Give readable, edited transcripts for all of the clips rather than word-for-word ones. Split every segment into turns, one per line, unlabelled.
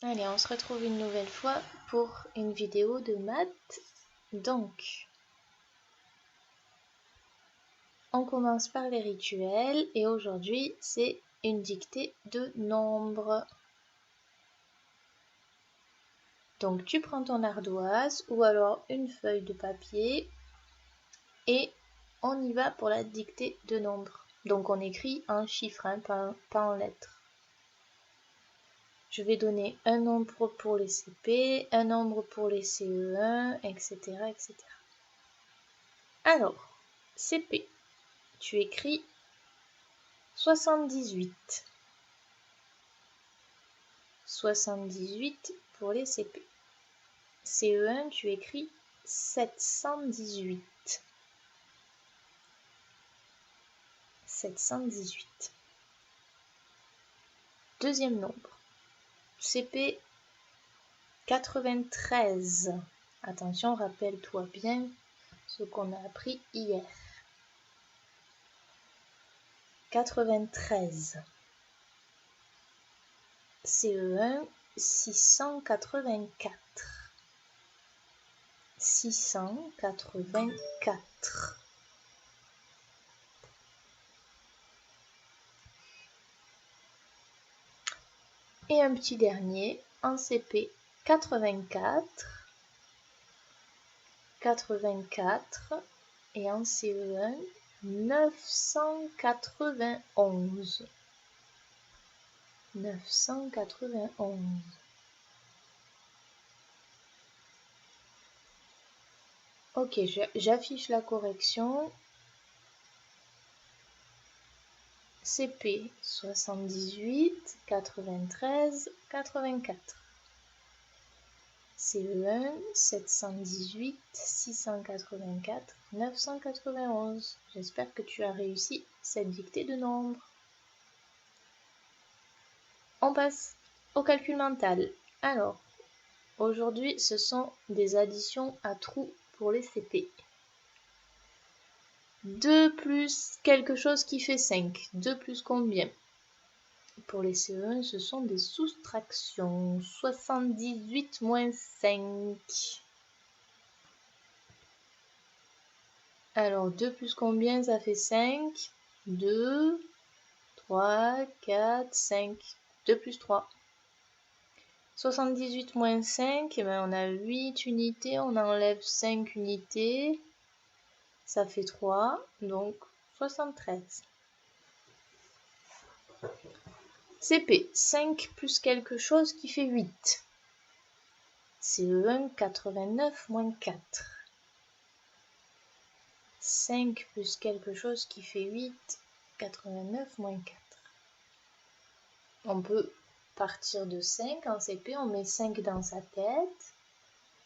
Allez, on se retrouve une nouvelle fois pour une vidéo de maths. Donc, on commence par les rituels et aujourd'hui, c'est une dictée de nombres. Donc, tu prends ton ardoise ou alors une feuille de papier et on y va pour la dictée de nombres. Donc, on écrit en chiffres, hein, pas en lettres. Je vais donner un nombre pour les CP, un nombre pour les CE1, etc., etc. Alors, CP, tu écris 78. 78 pour les CP. CE1, tu écris 718. 718. Deuxième nombre. CP 93. Attention, rappelle-toi bien ce qu'on a appris hier. 93. CE1 684. 684. Et un petit dernier en CP 84. 84 et en CE1 991. 991. Ok, j'affiche la correction. CP 78, 93, 84. CE1 718, 684, 991. J'espère que tu as réussi cette dictée de nombres. On passe au calcul mental. Alors, aujourd'hui, ce sont des additions à trous pour les CP. 2 plus quelque chose qui fait 5. 2 plus combien? Pour les CE1, ce sont des soustractions. 78 moins 5. Alors, 2 plus combien? Ça fait 5. 2, 3, 4, 5. 2 plus 3. 78 moins 5, eh bien, on a 8 unités, on enlève 5 unités, ça fait 3, donc 73. CP, 5 plus quelque chose qui fait 8. CE1, 89 moins 4. 5 plus quelque chose qui fait 8, 89 moins 4. On peut partir de 5 en CP, on met 5 dans sa tête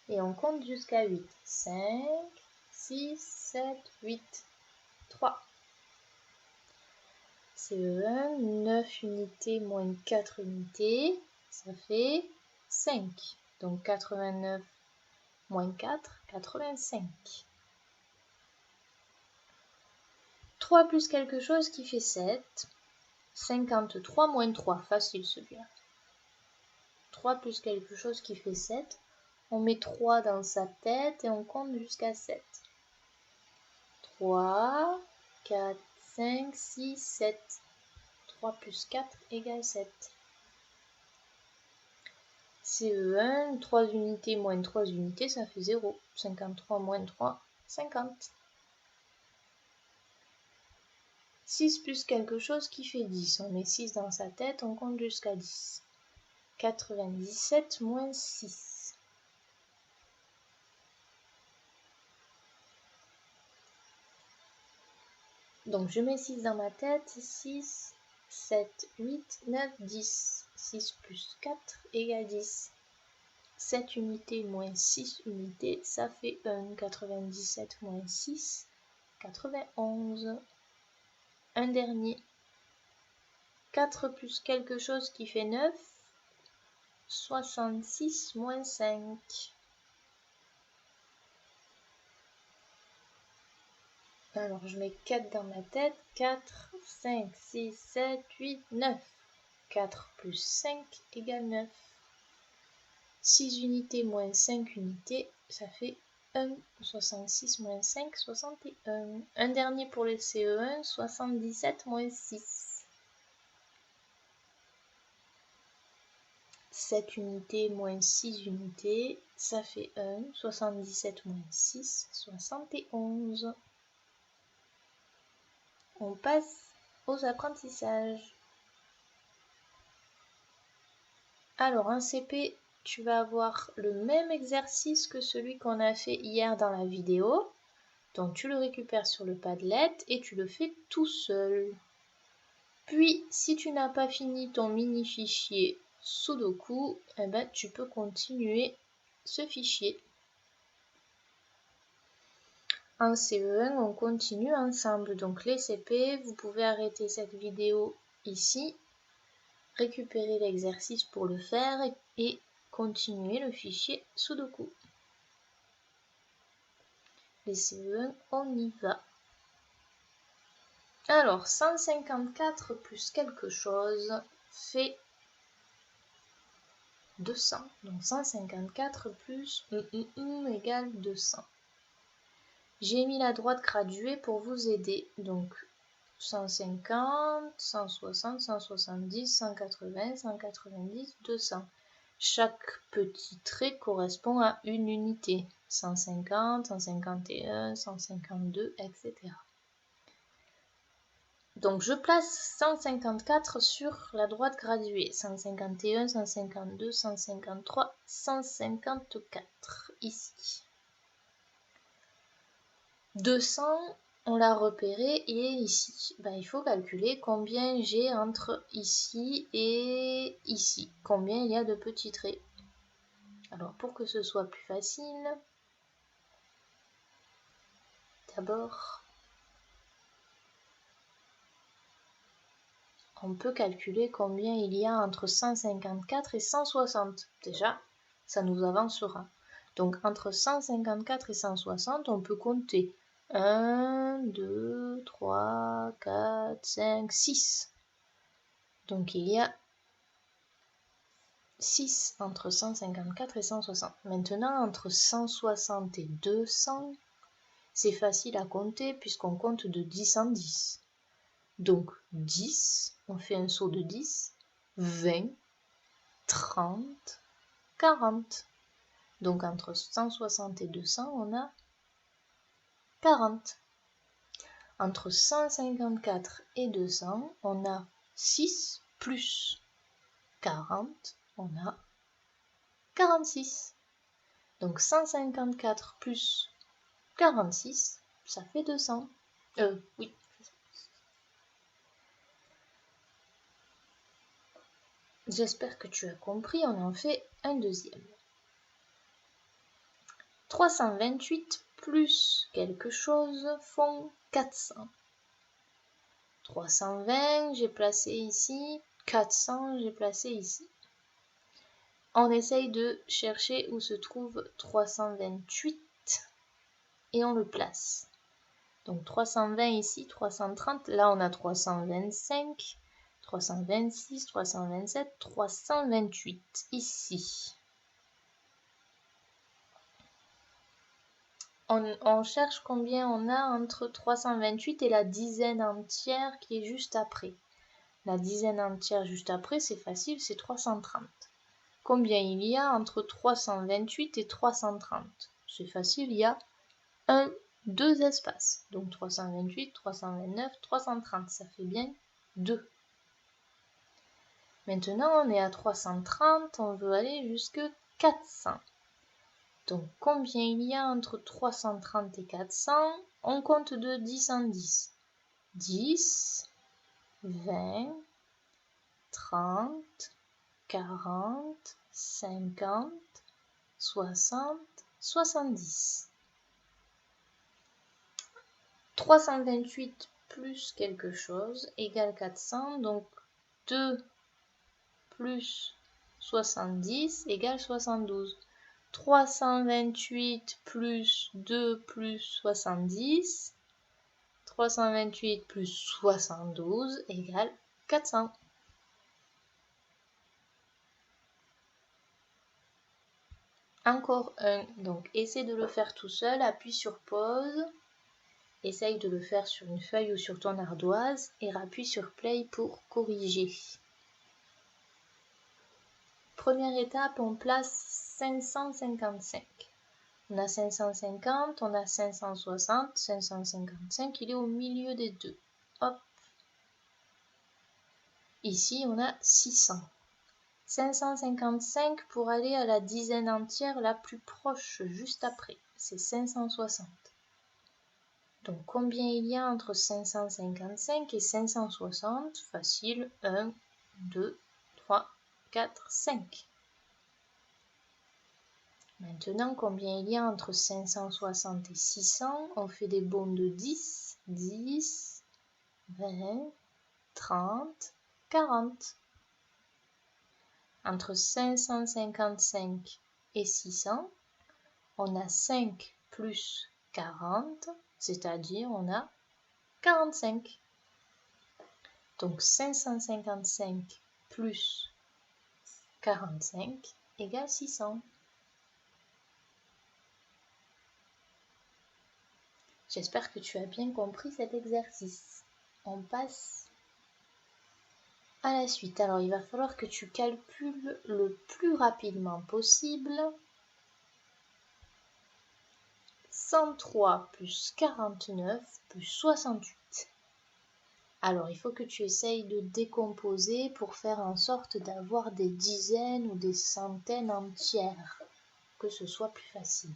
et on compte jusqu'à 8. 5, 6, 7, 8, 3. CE1, 9 unités moins 4 unités, ça fait 5. Donc 89 moins 4, 85. 3 plus quelque chose qui fait 7. 53 moins 3, facile celui-là. 3 plus quelque chose qui fait 7. On met 3 dans sa tête et on compte jusqu'à 7. 3, 4, 5, 6, 7. 3 plus 4 égale 7. CE1, 3 unités moins 3 unités, ça fait 0. 53 moins 3, 50. 6 plus quelque chose qui fait 10. On met 6 dans sa tête, on compte jusqu'à 10. 97 moins 6. Donc je mets 6 dans ma tête. 6, 7, 8, 9, 10. 6 plus 4 égale 10. 7 unités moins 6 unités, ça fait 1. 97 moins 6, 91. Un dernier. 4 plus quelque chose qui fait 9. 66 moins 5. Alors je mets 4 dans ma tête. 4, 5, 6, 7, 8, 9. 4 plus 5 égale 9. 6 unités moins 5 unités, ça fait 1, 66 moins 5, 61. Un dernier pour les CE1, 77 moins 6. 7 unités moins 6 unités, ça fait 1, 77 moins 6, 71. On passe aux apprentissages. Alors, en CP, tu vas avoir le même exercice que celui qu'on a fait hier dans la vidéo. Donc, tu le récupères sur le Padlet et tu le fais tout seul. Puis, si tu n'as pas fini ton mini-fichier Sudoku, eh ben, tu peux continuer ce fichier. En CE1, on continue ensemble. Donc, les CP, vous pouvez arrêter cette vidéo ici, récupérer l'exercice pour le faire et continuer le fichier Sudoku. Les CE1, on y va. Alors, 154 plus quelque chose fait 200. Donc, 154 plus égale 200. J'ai mis la droite graduée pour vous aider. Donc, 150, 160, 170, 180, 190, 200. Chaque petit trait correspond à une unité. 150, 151, 152, etc. Donc, je place 154 sur la droite graduée. 151, 152, 153, 154, ici. 200, on l'a repéré, il est ici. Ben, il faut calculer combien j'ai entre ici et ici. Combien il y a de petits traits. Alors, pour que ce soit plus facile, d'abord, on peut calculer combien il y a entre 154 et 160. Déjà, ça nous avancera. Donc, entre 154 et 160, on peut compter 1, 2, 3, 4, 5, 6. Donc, il y a 6 entre 154 et 160. Maintenant, entre 160 et 200, c'est facile à compter puisqu'on compte de 10 en 10. Donc 10, on fait un saut de 10, 20, 30, 40. Donc entre 160 et 200, on a 40. Entre 154 et 200, on a 6 plus 40, on a 46. Donc 154 plus 46, ça fait 200. Oui. J'espère que tu as compris, on en fait un deuxième. 328 plus quelque chose font 400. 320, j'ai placé ici. 400, j'ai placé ici. On essaye de chercher où se trouve 328 et on le place. Donc 320 ici, 330, là on a 325, 326, 327, 328 ici. On cherche combien on a entre 328 et la dizaine entière qui est juste après. La dizaine entière juste après, c'est facile, c'est 330. Combien il y a entre 328 et 330? C'est facile, il y a 2 espaces. Donc 328, 329, 330, ça fait bien 2. Maintenant, on est à 330, on veut aller jusque 400. Donc, combien il y a entre 330 et 400? On compte de 10 en 10. 10, 20, 30, 40, 50, 60, 70. 328 plus quelque chose égale 400. Donc, 2 plus 70 égale 72. 328 plus 2 plus 70, 328 plus 72 égale 400. Encore un. Donc, essaie de le faire tout seul. Appuie sur pause. Essaye de le faire sur une feuille ou sur ton ardoise et appuie sur play pour corriger. Première étape, on place 555. On a 550, on a 560, 555, il est au milieu des deux. Hop. Ici, on a 600. 555 pour aller à la dizaine entière la plus proche, juste après. C'est 560. Donc, combien il y a entre 555 et 560? Facile. 1, 2, 3, 4, 5. Maintenant, combien il y a entre 560 et 600? On fait des bonds de 10, 10, 20, 30, 40. Entre 555 et 600, on a 5 plus 40, c'est-à-dire on a 45. Donc 555 plus 45 égale 600. J'espère que tu as bien compris cet exercice. On passe à la suite. Alors, il va falloir que tu calcules le plus rapidement possible 103 plus 49 plus 68. Alors, il faut que tu essayes de décomposer pour faire en sorte d'avoir des dizaines ou des centaines entières, que ce soit plus facile.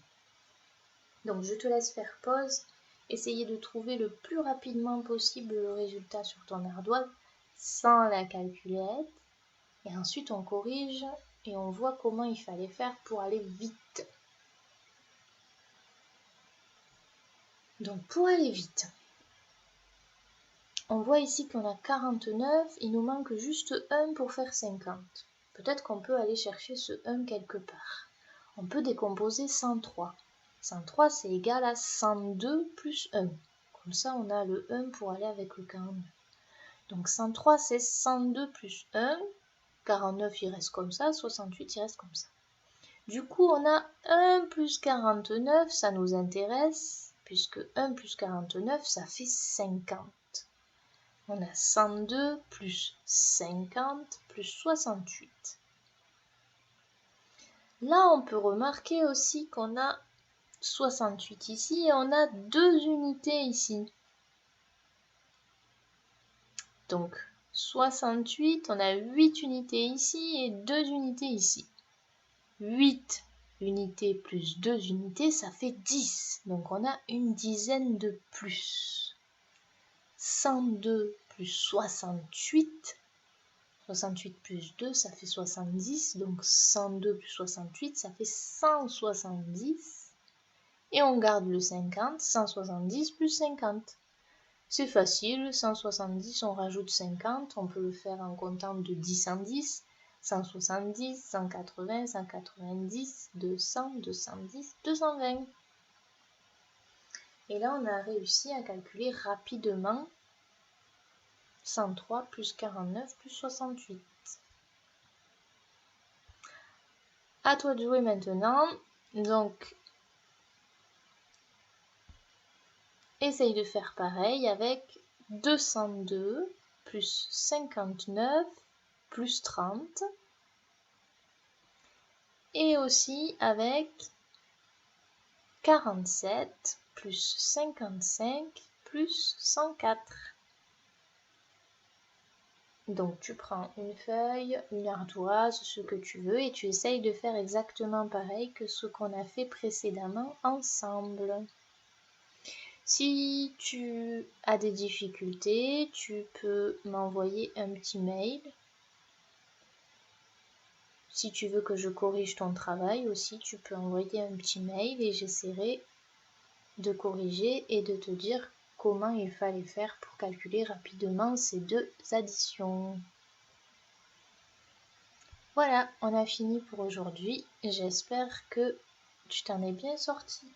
Donc, je te laisse faire pause. Essayez de trouver le plus rapidement possible le résultat sur ton ardoise sans la calculette. Et ensuite, on corrige et on voit comment il fallait faire pour aller vite. Donc, pour aller vite, on voit ici qu'on a 49. Il nous manque juste 1 pour faire 50. Peut-être qu'on peut aller chercher ce 1 quelque part. On peut décomposer 103. 103, c'est égal à 102 plus 1. Comme ça, on a le 1 pour aller avec le 49. Donc 103, c'est 102 plus 1. 49, il reste comme ça. 68, il reste comme ça. Du coup, on a 1 plus 49, ça nous intéresse, puisque 1 plus 49, ça fait 50. On a 102 plus 50 plus 68. Là, on peut remarquer aussi qu'on a 68 ici et on a 2 unités ici. Donc 68, on a 8 unités ici et 2 unités ici. 8 unités plus 2 unités, ça fait 10. Donc on a une dizaine de plus. 102 plus 68. 68 plus 2, ça fait 70. Donc 102 plus 68, ça fait 170. Et on garde le 50. 170 plus 50. C'est facile. 170, on rajoute 50. On peut le faire en comptant de 10 en 10. 170, 180, 190, 200, 210, 220. Et là, on a réussi à calculer rapidement 103 plus 49 plus 68. À toi de jouer maintenant. Donc, essaye de faire pareil avec 202 plus 59 plus 30. Et aussi avec 47 plus 55 plus 104. Donc tu prends une feuille, une ardoise, ce que tu veux et tu essayes de faire exactement pareil que ce qu'on a fait précédemment ensemble. Si tu as des difficultés, tu peux m'envoyer un petit mail. Si tu veux que je corrige ton travail aussi, tu peux envoyer un petit mail et j'essaierai de corriger et de te dire comment il fallait faire pour calculer rapidement ces deux additions. Voilà, on a fini pour aujourd'hui. J'espère que tu t'en es bien sorti.